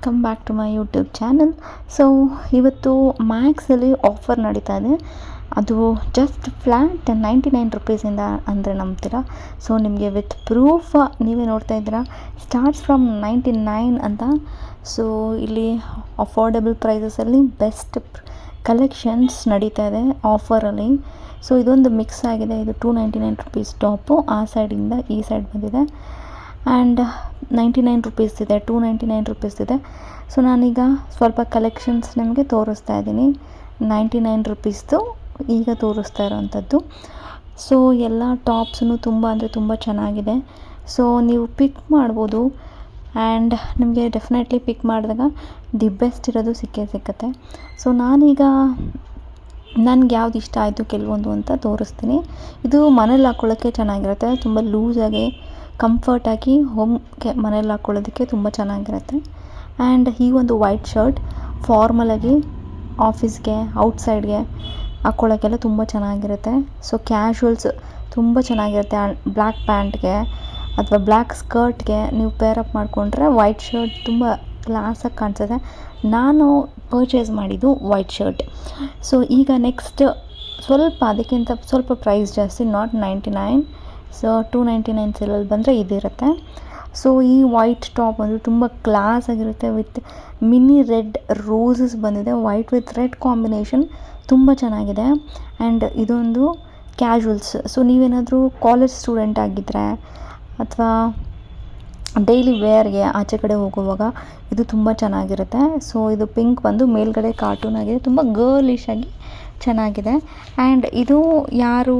Welcome back to my YouTube channel. So ಇವತ್ತು ಮ್ಯಾಕ್ಸಲ್ಲಿ offer ನಡೀತಾ ಇದೆ. ಅದು ಜಸ್ಟ್ ಫ್ಲ್ಯಾಟ್ 99 ರುಪೀಸಿಂದ ಅಂದರೆ ನಂಬ್ತೀರಾ. ಸೊ ನಿಮಗೆ ವಿತ್ ಪ್ರೂಫ್ ನೀವೇ ನೋಡ್ತಾ ಇದ್ದೀರಾ, ಸ್ಟಾರ್ಟ್ಸ್ ಫ್ರಮ್ 99 ಅಂತ. ಸೊ ಇಲ್ಲಿ ಅಫೋರ್ಡೆಬಲ್ ಪ್ರೈಸಸಲ್ಲಿ ಬೆಸ್ಟ್ ಕಲೆಕ್ಷನ್ಸ್ ನಡೀತಾ ಇದೆ ಆಫರಲ್ಲಿ. ಸೊ ಇದೊಂದು ಮಿಕ್ಸ್ ಆಗಿದೆ. ಇದು 299 ರುಪೀಸ್ ಟಾಪು, ಆ ಸೈಡಿಂದ ಈ ಸೈಡ್ ಬಂದಿದೆ. ಆ್ಯಂಡ್ 99 ರುಪೀಸ್ ಇದೆ, 299 ರುಪೀಸ್ ಇದೆ. ಸೊ ನಾನೀಗ ಸ್ವಲ್ಪ ಕಲೆಕ್ಷನ್ಸ್ ನಿಮಗೆ ತೋರಿಸ್ತಾ ಇದ್ದೀನಿ. 99 ರುಪೀಸ್ದು ಈಗ ತೋರಿಸ್ತಾ ಇರೋವಂಥದ್ದು. ಸೊ ಎಲ್ಲ ಟಾಪ್ಸೂ ತುಂಬ ಅಂದರೆ ತುಂಬ ಚೆನ್ನಾಗಿದೆ. ಸೊ ನೀವು ಪಿಕ್ ಮಾಡ್ಬೋದು. ಆ್ಯಂಡ್ ನಿಮಗೆ ಡೆಫಿನೆಟ್ಲಿ ಪಿಕ್ ಮಾಡಿದಾಗ ದಿ ಬೆಸ್ಟ್ ಇರೋದು ಸಿಕ್ಕತ್ತೆ. ಸೊ ನಾನೀಗ ನನಗೆ ಯಾವ್ದು ಇಷ್ಟ ಆಯಿತು ಕೆಲವೊಂದು ಅಂತ ತೋರಿಸ್ತೀನಿ. ಇದು ಮನೇಲಿ ಹಾಕ್ಕೊಳ್ಳೋಕ್ಕೆ ಚೆನ್ನಾಗಿರುತ್ತೆ, ತುಂಬ ಲೂಸಾಗಿ ಕಂಫರ್ಟಾಗಿ ಹೋಮ್ಗೆ ಮನೇಲಿ ಹಾಕ್ಕೊಳ್ಳೋದಕ್ಕೆ ತುಂಬ ಚೆನ್ನಾಗಿರುತ್ತೆ. ಆ್ಯಂಡ್ ಈ ಒಂದು ವೈಟ್ ಶರ್ಟ್ ಫಾರ್ಮಲಾಗಿ ಆಫೀಸ್ಗೆ ಔಟ್ಸೈಡ್ಗೆ ಹಾಕ್ಕೊಳ್ಳೋಕ್ಕೆಲ್ಲ ತುಂಬ ಚೆನ್ನಾಗಿರುತ್ತೆ. ಸೊ ಕ್ಯಾಶುವಲ್ಸ್ ತುಂಬ ಚೆನ್ನಾಗಿರುತ್ತೆ. ಆ್ಯಂಡ್ ಬ್ಲ್ಯಾಕ್ ಪ್ಯಾಂಟ್ಗೆ ಅಥವಾ ಬ್ಲ್ಯಾಕ್ ಸ್ಕರ್ಟ್ಗೆ ನೀವು ಪೇರಪ್ ಮಾಡಿಕೊಂಡ್ರೆ ವೈಟ್ ಶರ್ಟ್ ತುಂಬ ಕ್ಲಾಸಾಗಿ ಕಾಣಿಸುತ್ತೆ. ನಾನು ಪರ್ಚೇಸ್ ಮಾಡಿದ್ದು ವೈಟ್ ಶರ್ಟ್. ಸೊ ಈಗ ನೆಕ್ಸ್ಟ್ ಸ್ವಲ್ಪ ಅದಕ್ಕಿಂತ ಸ್ವಲ್ಪ ಪ್ರೈಸ್ ಜಾಸ್ತಿ, ನಾಟ್ 99. ಸೊ 299 ಸೇಲಲ್ಲಿ ಬಂದರೆ ಇದಿರುತ್ತೆ. ಸೊ ಈ ವೈಟ್ ಟಾಪ್ ಅಂದರೆ ತುಂಬ ಕ್ಲಾಸ್ ಆಗಿರುತ್ತೆ. ವಿತ್ ಮಿನಿ ರೆಡ್ ರೋಸಸ್ ಬಂದಿದೆ, ವೈಟ್ ವಿತ್ ರೆಡ್ ಕಾಂಬಿನೇಷನ್ ತುಂಬ ಚೆನ್ನಾಗಿದೆ. ಆ್ಯಂಡ್ ಇದೊಂದು ಕ್ಯಾಶುವಲ್ಸ್. ಸೊ ನೀವೇನಾದರೂ ಕಾಲೇಜ್ ಸ್ಟೂಡೆಂಟ್ ಆಗಿದ್ದರೆ ಅಥವಾ ಡೈಲಿ ವೇರ್ಗೆ ಆಚೆ ಕಡೆ ಹೋಗುವಾಗ ಇದು ತುಂಬ ಚೆನ್ನಾಗಿರುತ್ತೆ. ಸೊ ಇದು ಪಿಂಕ್ ಬಂದು ಮೇಲ್ಗಡೆ ಕಾರ್ಟೂನ್ ಆಗಿದೆ, ತುಂಬ ಗರ್ಲಿಶ್ ಆಗಿ ಚೆನ್ನಾಗಿದೆ. ಆ್ಯಂಡ್ ಇದು ಯಾರು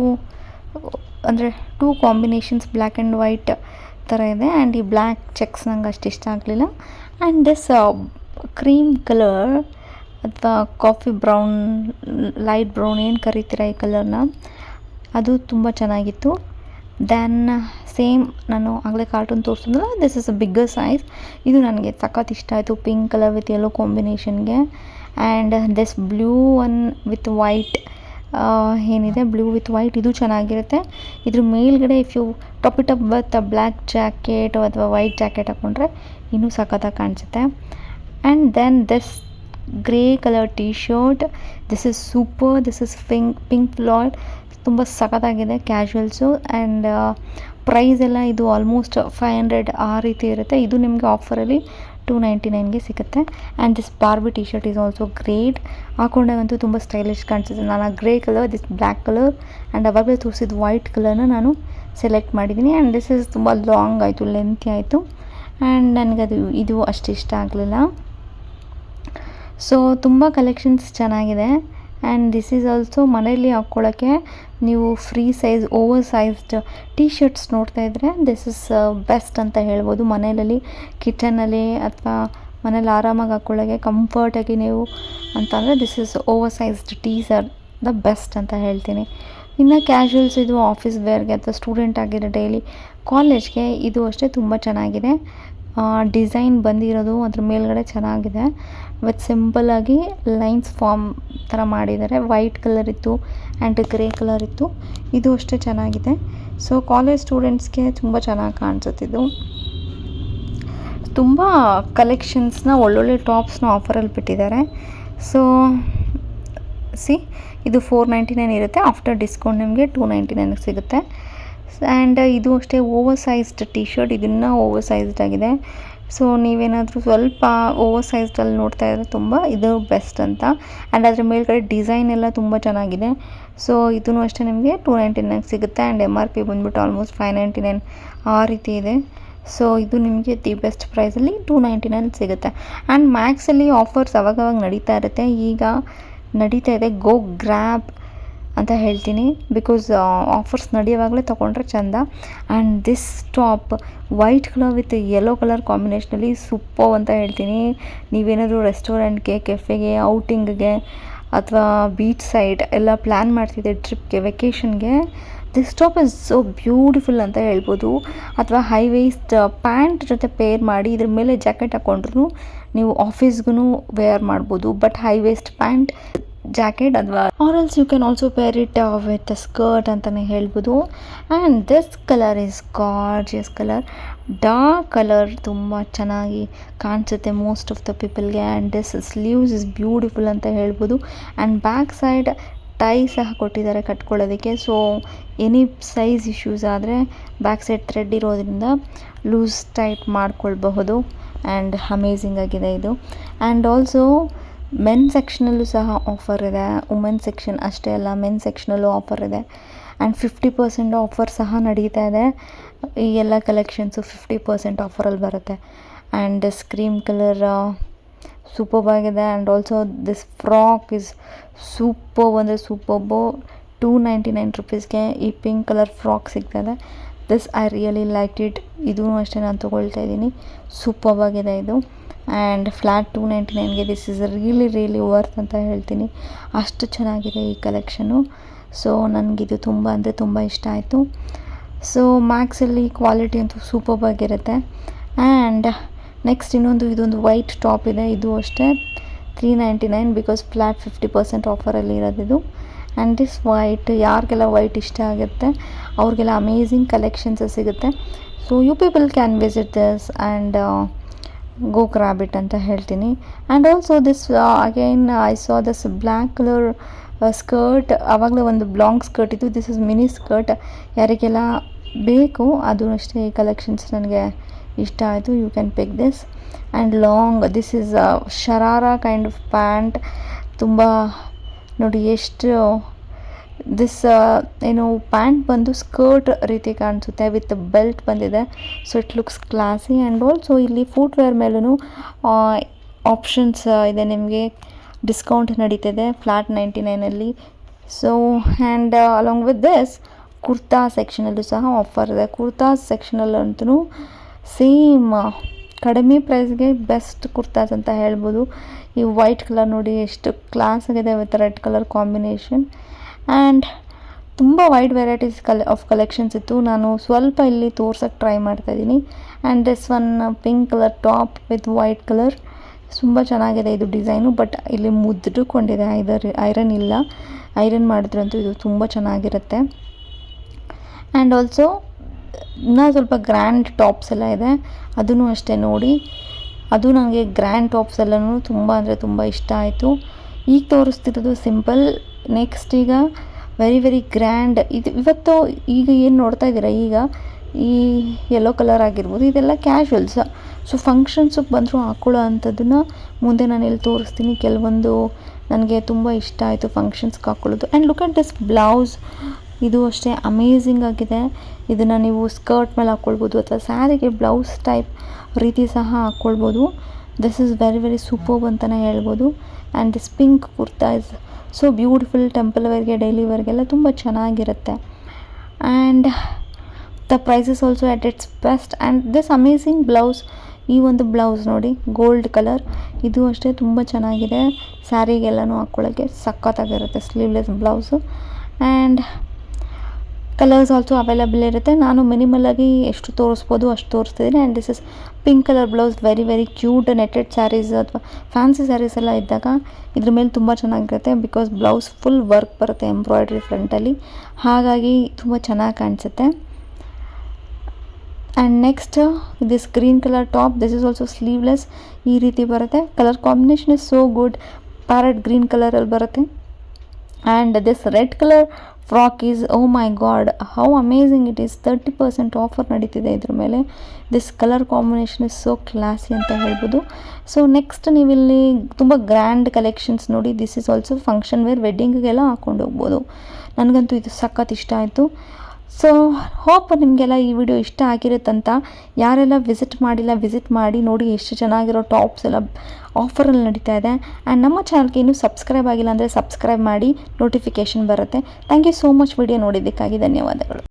ಅಂದರೆ 2 ಕಾಂಬಿನೇಷನ್ಸ್ ಬ್ಲ್ಯಾಕ್ ಆ್ಯಂಡ್ ವೈಟ್ ಥರ ಇದೆ. ಆ್ಯಂಡ್ ಈ ಬ್ಲ್ಯಾಕ್ ಚೆಕ್ಸ್ ನಂಗೆ ಅಷ್ಟು ಇಷ್ಟ ಆಗಲಿಲ್ಲ. ಆ್ಯಂಡ್ ದಿಸ್ ಕ್ರೀಮ್ ಕಲರ್ ಅಥವಾ ಕಾಫಿ ಬ್ರೌನ್, ಲೈಟ್ ಬ್ರೌನ್ ಏನು ಕರಿತೀರ ಈ ಕಲರ್ನ, ಅದು ತುಂಬ ಚೆನ್ನಾಗಿತ್ತು. ದೆನ್ ಸೇಮ್ ನಾನು ಆಗಲೇ ಕಾರ್ಟೂನ್ ತೋರಿಸಿದ್ನಲ್ಲ, this is a bigger size. ಇದು ನನಗೆ ಸಖತ್ ಇಷ್ಟ ಆಯಿತು, ಪಿಂಕ್ ಕಲರ್ ವಿತ್ ಯೆಲ್ಲೋ ಕಾಂಬಿನೇಷನ್ಗೆ. And this blue one with white ಏನಿದೆ, ಬ್ಲೂ ವಿತ್ ವೈಟ್, ಇದು ಚೆನ್ನಾಗಿರುತ್ತೆ. ಇದ್ರ ಮೇಲ್ಗಡೆ if you top it up with black jacket ಅಥವಾ ವೈಟ್ ಜಾಕೆಟ್ ಹಾಕ್ಕೊಂಡ್ರೆ ಇನ್ನೂ ಸಖತ್ತಾಗಿ ಕಾಣಿಸುತ್ತೆ. And then this grey colour T shirt, this is super. This is Pink Floyd, ತುಂಬ ಸಖತ್ತಾಗಿದೆ ಕ್ಯಾಶುವಲ್ಸು. ಆ್ಯಂಡ್ ಪ್ರೈಸ್ ಎಲ್ಲ ಇದು ಆಲ್ಮೋಸ್ಟ್ 500 ಆ ರೀತಿ ಇರುತ್ತೆ. ಇದು ನಿಮಗೆ ಆಫರಲ್ಲಿ 299ಗೆ ಸಿಗುತ್ತೆ. And this Barbie T shirt is also great. ಹಾಕೊಂಡಾಗಂತೂ ತುಂಬ ಸ್ಟೈಲಿಶ್ ಕಾಣಿಸುತ್ತೆ. ನಾನು grey colour, this black colour and ಅವಾಗಲೇ ತೋರಿಸಿದ ವೈಟ್ ಕಲರ್ನ ನಾನು ಸೆಲೆಕ್ಟ್ ಮಾಡಿದ್ದೀನಿ. ಆ್ಯಂಡ್ ದಿಸ್ ಇಸ್ ತುಂಬ ಲಾಂಗ್ ಆಯಿತು, ಲೆಂತಿ ಆಯಿತು. ಆ್ಯಂಡ್ ನನಗದು ಇದು ಅಷ್ಟು ಇಷ್ಟ ಆಗಲಿಲ್ಲ. ಸೊ ತುಂಬ ಕಲೆಕ್ಷನ್ಸ್ ಚೆನ್ನಾಗಿದೆ. ಆ್ಯಂಡ್ ದಿಸ್ ಈಸ್ ಆಲ್ಸೋ ಮನೆಯಲ್ಲಿ ಹಾಕ್ಕೊಳ್ಳೋಕ್ಕೆ ನೀವು free size over sized T shirts ನೋಡ್ತಾ ಇದ್ದರೆ ದಿಸ್ ಇಸ್ ಬೆಸ್ಟ್ ಅಂತ ಹೇಳ್ಬೋದು. ಮನೆಯಲ್ಲಿ ಕಿಚನಲ್ಲಿ ಅಥವಾ ಮನೇಲಿ ಆರಾಮಾಗಿ ಹಾಕ್ಕೊಳ್ಳೋಕ್ಕೆ ಕಂಫರ್ಟಾಗಿ ನೀವು ಅಂತಂದರೆ this is oversized tees are the best ಅಂತ ಹೇಳ್ತೀನಿ. ಇನ್ನು ಕ್ಯಾಶುವಲ್ಸ್ ಇದು ಆಫೀಸ್ ವೇರ್ಗೆ ಅಥವಾ ಸ್ಟೂಡೆಂಟ್ ಆಗಿರೋ ಡೈಲಿ ಕಾಲೇಜ್ಗೆ ಇದು ಅಷ್ಟೇ ತುಂಬ ಚೆನ್ನಾಗಿದೆ. ಡಿಸೈನ್ ಬಂದಿರೋದು ಅದ್ರ ಮೇಲ್ಗಡೆ ಚೆನ್ನಾಗಿದೆ. ವಿತ್ ಸಿಂಪಲ್ಲಾಗಿ ಲೈನ್ಸ್ ಫಾರ್ಮ್ ಥರ ಮಾಡಿದ್ದಾರೆ. ವೈಟ್ ಕಲರ್ ಇತ್ತು ಆ್ಯಂಡ್ ಗ್ರೇ ಕಲರ್ ಇತ್ತು, ಇದು ಅಷ್ಟೇ ಚೆನ್ನಾಗಿದೆ. ಸೊ ಕಾಲೇಜ್ ಸ್ಟೂಡೆಂಟ್ಸ್ಗೆ ತುಂಬ ಚೆನ್ನಾಗಿ ಕಾಣಿಸುತ್ತಿದ್ದು. ತುಂಬ ಕಲೆಕ್ಷನ್ಸ್ನ ಒಳ್ಳೊಳ್ಳೆ ಟಾಪ್ಸ್ನ ಆಫರಲ್ಲಿ ಬಿಟ್ಟಿದ್ದಾರೆ. ಸೊ ಇದು 499 ಇರುತ್ತೆ, ಆಫ್ಟರ್ ಡಿಸ್ಕೌಂಟ್ ನಿಮಗೆ 299 ಸಿಗುತ್ತೆ. ಆ್ಯಂಡ್ ಇದು ಅಷ್ಟೇ ಓವರ್ ಸೈಜ್ಡ್ ಟಿ ಶರ್ಟ್, ಇದನ್ನು ಓವರ್ ಸೈಜ್ಡ್ ಆಗಿದೆ. ಸೊ ನೀವೇನಾದರೂ ಸ್ವಲ್ಪ ಓವರ್ ಸೈಜ್ಡಲ್ಲಿ ನೋಡ್ತಾ ಇದ್ದರೆ ತುಂಬ ಇದು ಬೆಸ್ಟ್ ಅಂತ. ಆ್ಯಂಡ್ ಅದ್ರ ಮೇಲ್ಗಡೆ ಡಿಸೈನ್ ಎಲ್ಲ ತುಂಬ ಚೆನ್ನಾಗಿದೆ. ಸೊ ಇದೂ ಅಷ್ಟೇ ನಿಮಗೆ 299 ಸಿಗುತ್ತೆ. ಆ್ಯಂಡ್ MRP ಬಂದ್ಬಿಟ್ಟು ಆಲ್ಮೋಸ್ಟ್ 599 ಆ ರೀತಿ ಇದೆ. ಸೊ ಇದು ನಿಮಗೆ ದಿ ಬೆಸ್ಟ್ ಪ್ರೈಸಲ್ಲಿ 299 ಸಿಗುತ್ತೆ. ಆ್ಯಂಡ್ ಮ್ಯಾಕ್ಸಲ್ಲಿ ಆಫರ್ಸ್ ಅವಾಗವಾಗ ನಡೀತಾ ಇರುತ್ತೆ. ಈಗ ನಡೀತಾ ಇದೆ, ಗೋ ಗ್ರ್ಯಾಬ್ ಅಂತ ಹೇಳ್ತೀನಿ. ಬಿಕಾಸ್ ಆಫರ್ಸ್ ನಡೆಯುವಾಗಲೇ ತೊಗೊಂಡ್ರೆ ಚೆಂದ. And this top white colour with yellow colour ಕಾಂಬಿನೇಷನಲ್ಲಿ ಸೂಪರ್ ಅಂತ ಹೇಳ್ತೀನಿ. ನೀವೇನಾದರೂ ರೆಸ್ಟೋರೆಂಟ್ಗೆ, ಕೆಫೆಗೆ, ಔಟಿಂಗ್ಗೆ ಅಥವಾ ಬೀಚ್ ಸೈಡ್ ಎಲ್ಲ ಪ್ಲ್ಯಾನ್ ಮಾಡ್ತಿದ್ದೆ ಟ್ರಿಪ್ಗೆ, ವೆಕೇಷನ್ಗೆ, this top is so beautiful ಅಂತ ಹೇಳ್ಬೋದು. ಅಥವಾ ಹೈ ವೇಸ್ಟ್ ಪ್ಯಾಂಟ್ ಜೊತೆ ಪೇರ್ ಮಾಡಿ ಇದ್ರ ಮೇಲೆ ಜಾಕೆಟ್ ಹಾಕ್ಕೊಂಡ್ರು ನೀವು ಆಫೀಸ್ಗೂ ವೇರ್ ಮಾಡ್ಬೋದು. But high waist pant jacket ಅಥವಾ or else you can also pair it with skirt ಅಂತಲೇ ಹೇಳ್ಬೋದು. And this colour is gorgeous colour, dark colour, ತುಂಬ ಚೆನ್ನಾಗಿ ಕಾಣಿಸುತ್ತೆ ಮೋಸ್ಟ್ ಆಫ್ ದ ಪೀಪಲ್ಗೆ. And this sleeves is beautiful ಅಂತ ಹೇಳ್ಬೋದು. ಆ್ಯಂಡ್ ಬ್ಯಾಕ್ ಸೈಡ್ ಟೈ ಸಹ ಕೊಟ್ಟಿದ್ದಾರೆ ಕಟ್ಕೊಳ್ಳೋದಕ್ಕೆ. ಸೊ ಎನಿ ಸೈಜ್ ಇಶ್ಯೂಸ್ ಆದರೆ ಬ್ಯಾಕ್ ಸೈಡ್ ಥ್ರೆಡ್ ಇರೋದ್ರಿಂದ ಲೂಸ್ ಟೈಟ್ ಮಾಡ್ಕೊಳ್ಬಹುದು. ಆ್ಯಂಡ್ ಅಮೇಝಿಂಗ್ ಆಗಿದೆ ಇದು. ಆ್ಯಂಡ್ ಆಲ್ಸೋ ಮೆನ್ ಸೆಕ್ಷನಲ್ಲೂ ಸಹ ಆಫರ್ ಇದೆ, ವುಮೆನ್ ಸೆಕ್ಷನ್ ಅಷ್ಟೇ ಅಲ್ಲ, ಮೆನ್ ಸೆಕ್ಷನಲ್ಲೂ ಆಫರ್ ಇದೆ. ಆ್ಯಂಡ್ 50% ಆಫರ್ ಸಹ ನಡೀತಾ ಇದೆ. ಈ ಎಲ್ಲ ಕಲೆಕ್ಷನ್ಸು 50% ಆಫರಲ್ಲಿ ಬರುತ್ತೆ. And this cream colour superb ಆಗಿದೆ. And also this frock is superb ಅಂದರೆ ಸೂಪರ್ಬು. 299 ರುಪೀಸ್ಗೆ ಈ ಪಿಂಕ್ ಕಲರ್ ಫ್ರಾಕ್ ಸಿಗ್ತದೆ. This I really like it. ಇದೂ ಅಷ್ಟೇ ನಾನು ತೊಗೊಳ್ತಾ ಇದ್ದೀನಿ, ಸೂಪರ್ಬ್ ಆಗಿದೆ ಇದು. ಆ್ಯಂಡ್ ಫ್ಲ್ಯಾಟ್ 299ಗೆ ದಿಸ್ ಇಸ್ ರಿಯಲಿ ವರ್ತ್ ಅಂತ ಹೇಳ್ತೀನಿ, ಅಷ್ಟು ಚೆನ್ನಾಗಿದೆ ಈ ಕಲೆಕ್ಷನು. ಸೊ ನನಗಿದು ತುಂಬ ಅಂದರೆ ತುಂಬ ಇಷ್ಟ ಆಯಿತು. ಸೊ ಮ್ಯಾಕ್ಸಲ್ಲಿ ಕ್ವಾಲಿಟಿ ಅಂತೂ ಸೂಪರ್ಬ್ ಆಗಿರುತ್ತೆ. ಆ್ಯಂಡ್ ನೆಕ್ಸ್ಟ್ ಇದೊಂದು ವೈಟ್ ಟಾಪ್ ಇದೆ, ಇದು ಅಷ್ಟೇ 399 ಬಿಕಾಸ್ ಫ್ಲ್ಯಾಟ್ 50% ಆಫರಲ್ಲಿ ಇರೋದಿದು. ಆ್ಯಂಡ್ ದಿಸ್ ವೈಟ್, ಯಾರಿಗೆಲ್ಲ ವೈಟ್ ಇಷ್ಟ ಆಗುತ್ತೆ ಅವ್ರಿಗೆಲ್ಲ ಅಮೇಝಿಂಗ್ ಕಲೆಕ್ಷನ್ಸ್ ಸಿಗುತ್ತೆ. So you people can visit this and go grab it ಅಂತ ಹೇಳ್ತೀನಿ. And also this again I saw this black colour skirt, ಆವಾಗಲೇ ಒಂದು ಲಾಂಗ್ ಸ್ಕರ್ಟ್ ಇತ್ತು. ದಿಸ್ ಇಸ್ ಮಿನಿ ಸ್ಕರ್ಟ್, ಯಾರಿಗೆಲ್ಲ ಬೇಕು ಅದು ಅಷ್ಟೇ ಈ ಕಲೆಕ್ಷನ್ಸ್ ನನಗೆ ಇಷ್ಟ ಆಯಿತು. You can pick this. And long, this is sharara kind of pant. ತುಂಬ ನೋಡಿ ಎಷ್ಟು ದಿಸ್ ಏನು ಪ್ಯಾಂಟ್ ಬಂದು ಸ್ಕರ್ಟ್ ರೀತಿ ಕಾಣಿಸುತ್ತೆ, ವಿತ್ ಬೆಲ್ಟ್ ಬಂದಿದೆ. So it looks classy. And also ಇಲ್ಲಿ ಫುಟ್ವೇರ್ ಮೇಲೂ ಆಪ್ಷನ್ಸ್ ಇದೆ, ನಿಮಗೆ ಡಿಸ್ಕೌಂಟ್ ನಡೀತಿದೆ ಫ್ಲ್ಯಾಟ್ 99ಅಲ್ಲಿ. So and along with this kurta ಸೆಕ್ಷನಲ್ಲೂ ಸಹ ಆಫರ್ ಇದೆ. ಕುರ್ತಾ ಸೆಕ್ಷನಲ್ಲಂತೂ ಸೇಮ್ ಕಡಿಮೆ ಪ್ರೈಸ್ಗೆ ಬೆಸ್ಟ್ ಕುರ್ತಾಸ್ ಅಂತ ಹೇಳ್ಬೋದು. ಈ ವೈಟ್ ಕಲರ್ ನೋಡಿ ಎಷ್ಟು ಕ್ಲಾಸ್ ಆಗಿದೆ with red colour combination. And ತುಂಬ ವೈಡ್ ವೆರೈಟೀಸ್ ಆಫ್ ಕಲೆಕ್ಷನ್ಸ್ ಇತ್ತು. ನಾನು ಸ್ವಲ್ಪ ಇಲ್ಲಿ ತೋರ್ಸೋಕ್ಕೆ ಟ್ರೈ ಮಾಡ್ತಾಯಿದ್ದೀನಿ. And this one pink colour top with white colour, ತುಂಬ ಚೆನ್ನಾಗಿದೆ ಇದು ಡಿಸೈನು. ಬಟ್ ಇಲ್ಲಿ ಮುದ್ದುಕೊಂಡಿದೆ, ಐರನ್ ಇಲ್ಲ. ಐರನ್ ಮಾಡಿದ್ರಂತೂ ಇದು ತುಂಬ ಚೆನ್ನಾಗಿರುತ್ತೆ. ಆ್ಯಂಡ್ ಆಲ್ಸೋ ಇನ್ನೂ ಸ್ವಲ್ಪ ಗ್ರ್ಯಾಂಡ್ ಟಾಪ್ಸ್ ಎಲ್ಲ ಇದೆ, ಅದೂ ಅಷ್ಟೇ ನೋಡಿ. ಅದು ನನಗೆ ಗ್ರ್ಯಾಂಡ್ ಟಾಪ್ಸ್ ಎಲ್ಲನೂ ತುಂಬ ಅಂದರೆ ತುಂಬ ಇಷ್ಟ ಆಯಿತು. ಈಗ ತೋರಿಸ್ತಿರೋದು ಸಿಂಪಲ್, ನೆಕ್ಸ್ಟ್ ಈಗ ವೆರಿ ಗ್ರ್ಯಾಂಡ್. ಇವತ್ತು ಈಗ ಏನು ನೋಡ್ತಾ ಇದ್ದೀರಾ, ಈಗ ಈ ಯೆಲ್ಲೋ ಕಲರ್ ಆಗಿರ್ಬೋದು, ಇದೆಲ್ಲ ಕ್ಯಾಶುವಲ್ಸ್. ಸೊ ಫಂಕ್ಷನ್ಸಿಗೆ ಬಂದರೂ ಹಾಕ್ಕೊಳ್ಳೋ ಅಂಥದ್ದನ್ನು ಮುಂದೆ ನಾನು ಇಲ್ಲಿ ತೋರಿಸ್ತೀನಿ. ಕೆಲವೊಂದು ನನಗೆ ತುಂಬ ಇಷ್ಟ ಆಯಿತು ಫಂಕ್ಷನ್ಸ್ಗೆ ಹಾಕ್ಕೊಳ್ಳೋದು. And look at this blouse, ಇದು ಅಷ್ಟೇ ಅಮೇಝಿಂಗ್ ಆಗಿದೆ. ಇದನ್ನು ನೀವು ಸ್ಕರ್ಟ್ ಮೇಲೆ ಹಾಕ್ಕೊಳ್ಬೋದು ಅಥವಾ ಸ್ಯಾರಿಗೆ ಬ್ಲೌಸ್ ಟೈಪ್ ರೀತಿ ಸಹ ಹಾಕ್ಕೊಳ್ಬೋದು. ದಿಸ್ ಇಸ್ ವೆರಿ ಸೂಪರ್ಬ್ ಅಂತಲೇ ಹೇಳ್ಬೋದು. And this pink kurta is so beautiful. Temple ವೇರ್ಗೆ, ಡೈಲಿ ವೇರ್ಗೆಲ್ಲ ತುಂಬ ಚೆನ್ನಾಗಿರುತ್ತೆ. And the prices also at its best. And this amazing blouse, ಈ ಒಂದು ಬ್ಲೌಸ್ ನೋಡಿ ಗೋಲ್ಡ್ ಕಲರ್, ಇದು ಅಷ್ಟೇ ತುಂಬ ಚೆನ್ನಾಗಿದೆ. ಸ್ಯಾರಿಗೆಲ್ಲನೂ ಹಾಕ್ಕೊಳ್ಳೋಕ್ಕೆ ಸಖತ್ತಾಗಿರುತ್ತೆ sleeveless blouse. And colours also available ಇರುತ್ತೆ. ನಾನು ಮಿನಿಮಲಾಗಿ ಎಷ್ಟು ತೋರಿಸ್ಬೋದು ಅಷ್ಟು ತೋರಿಸ್ತಿದ್ದೀನಿ. And this is pink colour blouse, very cute. Netted sarees ಅಥವಾ ಫ್ಯಾನ್ಸಿ ಸ್ಯಾರೀಸ್ ಎಲ್ಲ ಇದ್ದಾಗ ಇದ್ರ ಮೇಲೆ ತುಂಬ ಚೆನ್ನಾಗಿರುತ್ತೆ. ಬಿಕಾಸ್ ಬ್ಲೌಸ್ ಫುಲ್ ವರ್ಕ್ ಬರುತ್ತೆ ಎಂಬ್ರಾಯ್ಡ್ರಿ ಫ್ರಂಟಲ್ಲಿ, ಹಾಗಾಗಿ ತುಂಬ ಚೆನ್ನಾಗಿ ಕಾಣಿಸುತ್ತೆ. And next this green colour top, this is also sleeveless, ಈ ರೀತಿ ಬರುತ್ತೆ. Colour combination is so good, parrot green ಕಲರಲ್ಲಿ ಬರುತ್ತೆ. And this red colour frock is oh my god how amazing it is. 30% offer ನಡೀತಿದೆ ಇದ್ರ ಮೇಲೆ. This colour combination is so classy ಅಂತ ಹೇಳ್ಬೋದು. ಸೊ ನೆಕ್ಸ್ಟ್ ನೀವಿಲ್ಲಿ ತುಂಬ ಗ್ರ್ಯಾಂಡ್ ಕಲೆಕ್ಷನ್ಸ್ ನೋಡಿ. This is also function wear, ವೆಡ್ಡಿಂಗಿಗೆಲ್ಲ ಹಾಕ್ಕೊಂಡು ಹೋಗ್ಬೋದು. ನನಗಂತೂ ಇದು ಸಖತ್ ಇಷ್ಟ ಆಯಿತು. ಸೊ ಹೋಪ್ ನಿಮಗೆಲ್ಲ ಈ ವಿಡಿಯೋ ಇಷ್ಟ ಆಗಿರುತ್ತಂತ. ಯಾರೆಲ್ಲ ವಿಸಿಟ್ ಮಾಡಿಲ್ಲ ವಿಸಿಟ್ ಮಾಡಿ ನೋಡಿ, ಎಷ್ಟು ಚೆನ್ನಾಗಿರೋ ಟಾಪ್ಸ್ ಎಲ್ಲ ಆಫರಲ್ಲಿ ನಡೀತಾ ಇದೆ. ಆ್ಯಂಡ್ ನಮ್ಮ ಚಾನಲ್ಗೆ ಇನ್ನೂ ಸಬ್ಸ್ಕ್ರೈಬ್ ಆಗಿಲ್ಲ ಅಂದರೆ ಸಬ್ಸ್ಕ್ರೈಬ್ ಮಾಡಿ, ನೋಟಿಫಿಕೇಷನ್ ಬರುತ್ತೆ. Thank you so much video ನೋಡಿದ್ದಕ್ಕಾಗಿ ಧನ್ಯವಾದಗಳು.